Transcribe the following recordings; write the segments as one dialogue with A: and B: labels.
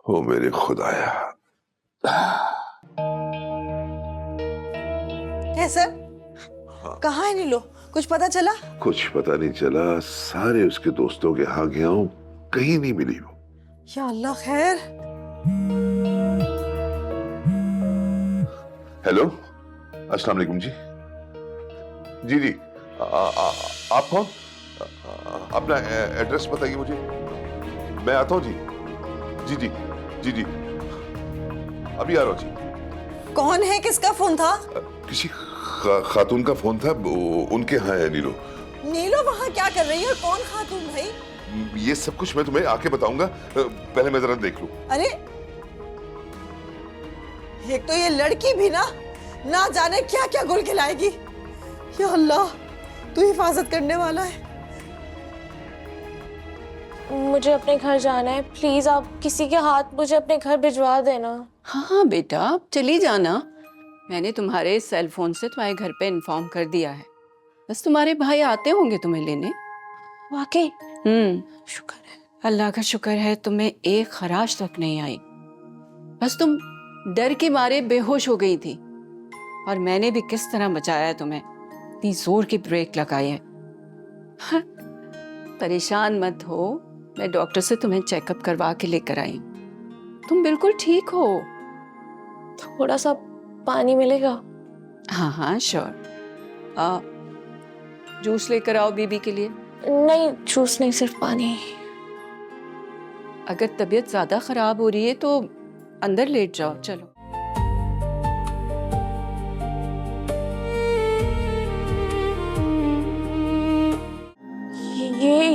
A: ओ मेरे खुदाया।
B: है सर? कहाँ है नीलो? कुछ पता चला?
A: कुछ पता नहीं चला, सारे उसके दोस्तों के यहाँ गया हूँ, कहीं नहीं मिली वो।
B: या अल्लाह खैर।
A: हेलो, अस्सलाम वालेकुम जी। जी जी, आप कौन? अपना एड्रेस बताइए मुझे, मैं आता हूँ जी। जी जी जी जी, अभी आ रहा हूँ जी।
B: कौन है? किसका फोन था?
A: किसी खातून का फोन था, उनके यहाँ है नीलो।
B: नीलो वहाँ क्या कर रही है और कौन खातून भाई?
A: ये सब कुछ मैं तुम्हें आके बताऊंगा, पहले मैं जरा देख लूं।
B: अरे एक तो ये लड़की भी ना जाने क्या क्या गुल खिलाएगी। या अल्लाह, तू हिफाजत करने वाला है।
C: मुझे अपने घर जाना है, प्लीज आप किसी के हाथ मुझे अपने घर भिजवा देना।
D: हाँ बेटा, आप चली जाना। मैंने तुम्हारे सेल फोन से तुम्हारे घर पे इन्फॉर्म कर दिया है। बस तुम्हारे भाई आते होंगे तुम्हें लेने।
C: वाकई?
D: शुक्र है, अल्लाह का शुक्र है तुम्हें एक खराश तक नहीं आई। बस तुम डर के मारे बेहोश हो गई थी और मैंने भी किस तरह बचाया तुम्हें, इतनी जोर की ब्रेक लगाई है। हाँ, परेशान मत हो, मैं डॉक्टर से तुम्हें चेकअप करवा के लेकर आई। तुम बिल्कुल ठीक हो।
C: थोड़ा सा पानी मिलेगा?
D: हाँ हाँ श्योर। जूस लेकर आओ बीबी के लिए।
C: नहीं, जूस नहीं, सिर्फ पानी।
D: अगर तबीयत ज्यादा खराब हो रही है तो अंदर लेट जाओ। चलो।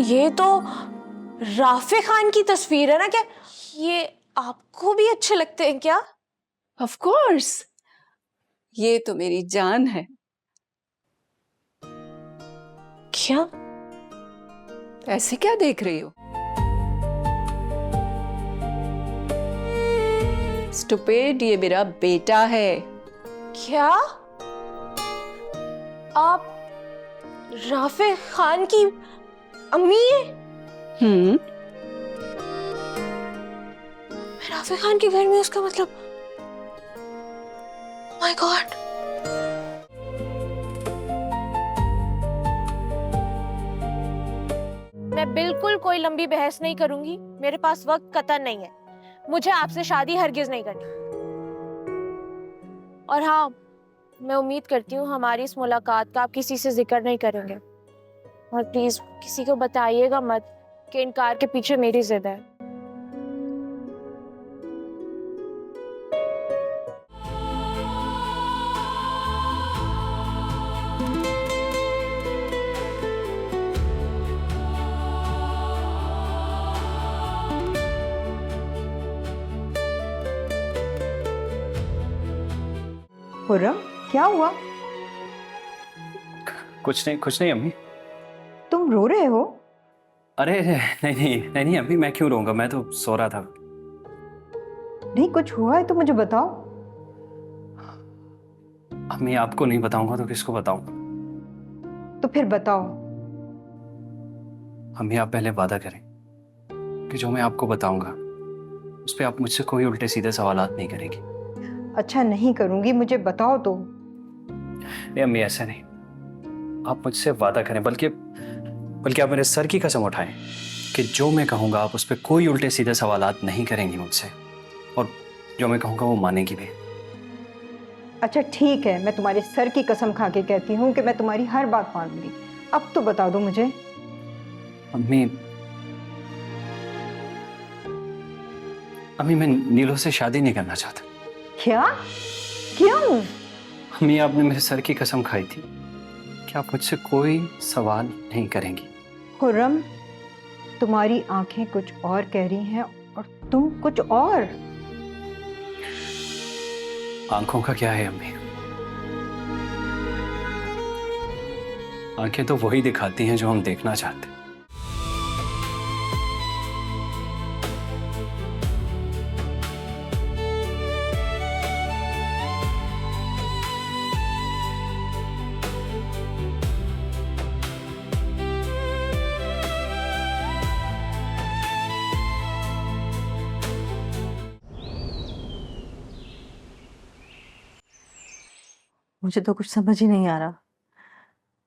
C: ये तो राफे खान की तस्वीर है ना? क्या ये आपको भी अच्छे लगते हैं क्या?
D: ऑफ कोर्स, ये तो मेरी जान है।
C: क्या?
D: ऐसे क्या देख रही हो? स्टूपिड, ये मेरा बेटा है।
C: क्या आप राफे खान की अम्मी है? मैं राफे खान के घर में, उसका मतलब माय गॉड। मैं बिल्कुल कोई लंबी बहस नहीं करूंगी, मेरे पास वक्त कतई नहीं है। मुझे आपसे शादी हरगिज नहीं करनी। और हाँ, मैं उम्मीद करती हूँ हमारी इस मुलाकात का आप किसी से जिक्र नहीं करेंगे। और प्लीज किसी को बताइएगा मत कि इनकार के पीछे मेरी जिद है।
E: खुर्रम, क्या हुआ?
F: कुछ नहीं अम्मी।
E: तुम रो रहे हो?
F: अरे नहीं अम्मी, मैं क्यों रोऊंगा, मैं तो सो रहा था।
E: नहीं, कुछ हुआ है तो मुझे बताओ।
F: अम्मी, आपको नहीं बताऊंगा तो किसको बताऊं?
E: तो फिर बताओ।
F: अम्मी, आप पहले वादा करें कि जो मैं आपको बताऊंगा उस पर आप मुझसे कोई उल्टे सीधे सवालात नहीं करेंगी।
E: अच्छा, नहीं करूंगी, मुझे बताओ तो।
F: नहीं अम्मी, ऐसा नहीं, आप मुझसे वादा करें, बल्कि आप मेरे सर की कसम उठाएं कि जो मैं कहूंगा आप उस पर कोई उल्टे सीधे सवालात नहीं करेंगी मुझसे, और जो मैं कहूंगा वो मानेगी भी।
E: अच्छा ठीक है, मैं तुम्हारे सर की कसम खा के कहती हूँ कि मैं तुम्हारी हर बात मानूंगी। अब तो बता दो मुझे।
F: अम्मी, मैं नीलो से शादी नहीं करना चाहता।
E: क्या? क्यों?
F: अम्मी, आपने मेरे सर की कसम खाई थी कि आप मुझसे कोई सवाल नहीं करेंगी।
E: खुर्रम, तुम्हारी आंखें कुछ और कह रही हैं और तुम कुछ और।
F: आंखों का क्या है अम्मी? आंखें तो वही दिखाती हैं जो हम देखना चाहते हैं।
E: मुझे तो कुछ समझ ही नहीं आ रहा।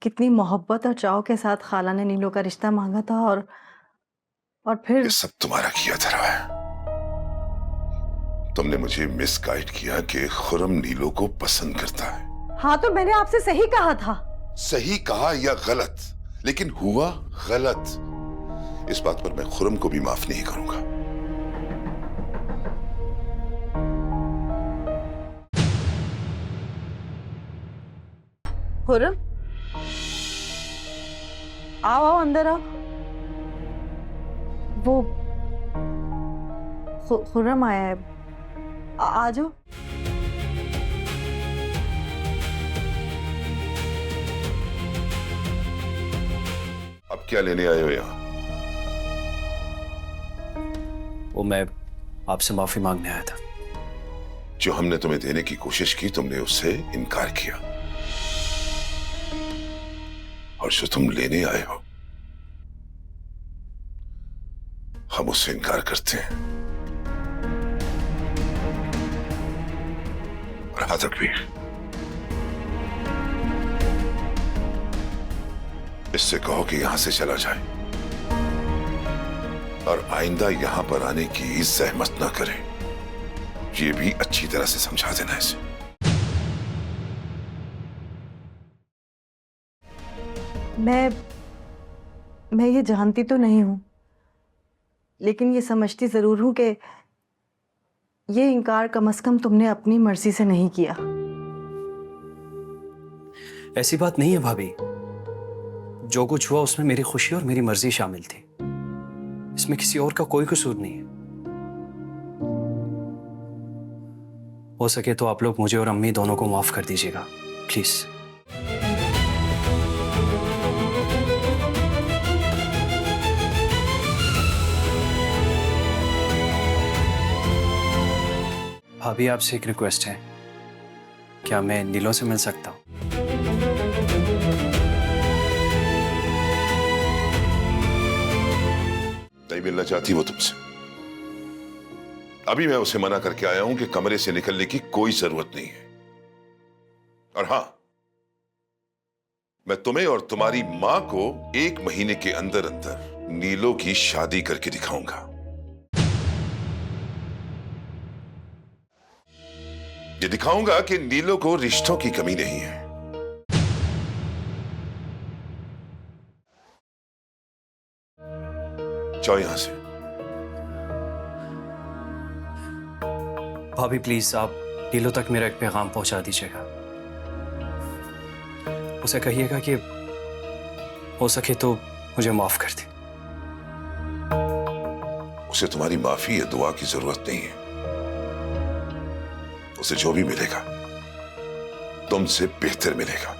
E: कितनी मोहब्बत और चाव के साथ खाला ने नीलो का रिश्ता मांगा था और फिर
A: ये सब तुम्हारा किया धरा है। तुमने मुझे मिसगाइड किया कि खुर्रम नीलो को पसंद करता है।
E: हाँ, तो मैंने आपसे सही कहा था।
A: सही कहा या गलत, लेकिन हुआ गलत। इस बात पर मैं खुर्रम को भी माफ नहीं करूंगा।
B: खुर्रम, आओ आओ अंदर आओ। वो खुर्रम आया है, आ जाओ।
A: अब क्या लेने आए हो यहां?
F: वो मैं आपसे माफी मांगने आया था।
A: जो हमने तुम्हें देने की कोशिश की तुमने उससे इनकार किया, और जो तुम लेने आए हो हम उससे इनकार करते हैं। और हाँ तकबीर, इससे कहो कि यहां से चला जाए और आइंदा यहां पर आने की जहमत ना करे। ये भी अच्छी तरह से समझा देना इसे।
E: मैं ये जानती तो नहीं हूं, लेकिन ये समझती जरूर हूं कि ये इनकार कम से कम तुमने अपनी मर्जी से नहीं किया।
F: ऐसी बात नहीं है भाभी। जो कुछ हुआ उसमें मेरी खुशी और मेरी मर्जी शामिल थी। इसमें किसी और का कोई कसूर नहीं है। हो सके तो आप लोग मुझे और अम्मी दोनों को माफ कर दीजिएगा, प्लीज। भाभी, आपसे एक रिक्वेस्ट है, क्या मैं नीलो से मिल सकता हूँ?
A: नहीं मिलना चाहती वो तुमसे। अभी मैं उसे मना करके आया हूं कि कमरे से निकलने की कोई जरूरत नहीं है। और हां, मैं तुम्हें और तुम्हारी मां को 1 महीने के अंदर अंदर नीलो की शादी करके दिखाऊंगा। ये दिखाऊंगा कि नीलो को रिश्तों की कमी नहीं है। जाओ यहां से।
F: भाभी प्लीज, आप नीलो तक मेरा एक पैगाम पहुंचा दीजिएगा। उसे कहिएगा कि हो सके तो मुझे माफ कर दे।
A: उसे तुम्हारी माफी या दुआ की जरूरत नहीं है। उसे जो भी मिलेगा तुमसे बेहतर मिलेगा।